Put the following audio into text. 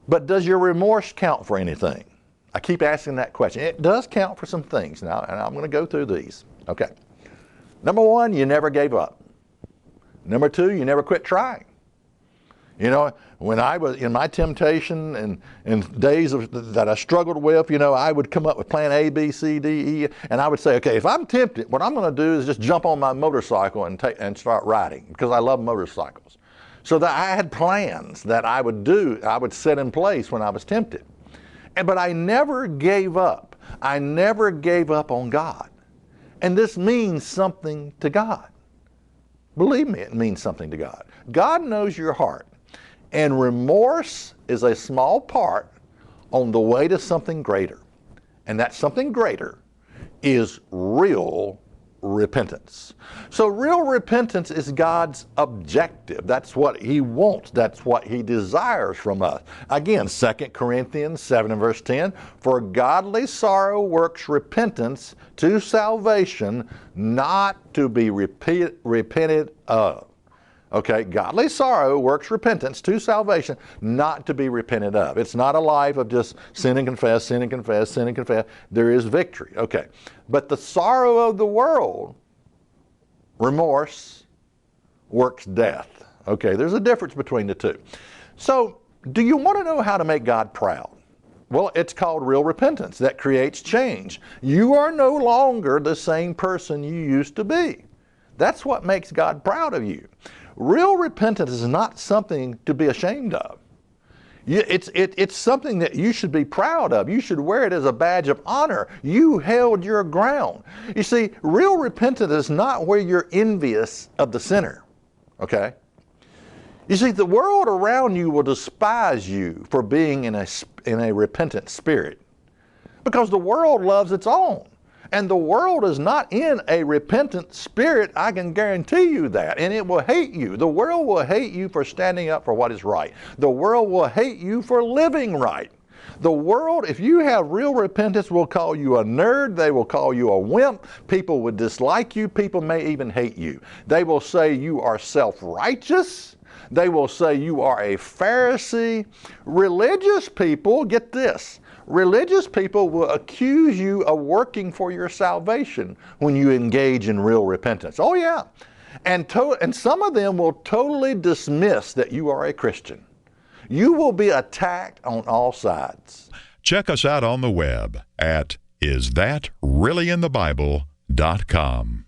But does your remorse count for anything? I keep asking that question. It does count for some things now, and I'm going to go through these. Okay. Number one, you never gave up. Number two, you never quit trying. You know, when I was in my temptation and days that I struggled with, you know, I would come up with plan A, B, C, D, E, and I would say, okay, if I'm tempted, what I'm going to do is just jump on my motorcycle and start riding, because I love motorcycles. So that I had plans that I would set in place when I was tempted. But I never gave up. I never gave up on God. And this means something to God. Believe me, it means something to God. God knows your heart. And remorse is a small part on the way to something greater. And that something greater is real repentance. So real repentance is God's objective. That's what He wants. That's what He desires from us. Again, 2 Corinthians 7 and verse 10, for godly sorrow works repentance to salvation, not to be repented of. Okay, godly sorrow works repentance to salvation, not to be repented of. It's not a life of just sin and confess, sin and confess, sin and confess. There is victory. Okay, but the sorrow of the world, remorse, works death. Okay, there's a difference between the two. So, do you want to know how to make God proud? Well, it's called real repentance that creates change. You are no longer the same person you used to be. That's what makes God proud of you. Real repentance is not something to be ashamed of. It's something that you should be proud of. You should wear it as a badge of honor. You held your ground. You see, real repentance is not where you're envious of the sinner. Okay? You see, the world around you will despise you for being in a repentant spirit, because the world loves its own. And the world is not in a repentant spirit, I can guarantee you that. And it will hate you. The world will hate you for standing up for what is right. The world will hate you for living right. The world, if you have real repentance, will call you a nerd. They will call you a wimp. People would dislike you. People may even hate you. They will say you are self-righteous. They will say you are a Pharisee. Religious people, get this, religious people will accuse you of working for your salvation when you engage in real repentance. Oh yeah. And some of them will totally dismiss that you are a Christian. You will be attacked on all sides. Check us out on the web at isthatreallyinthebible.com.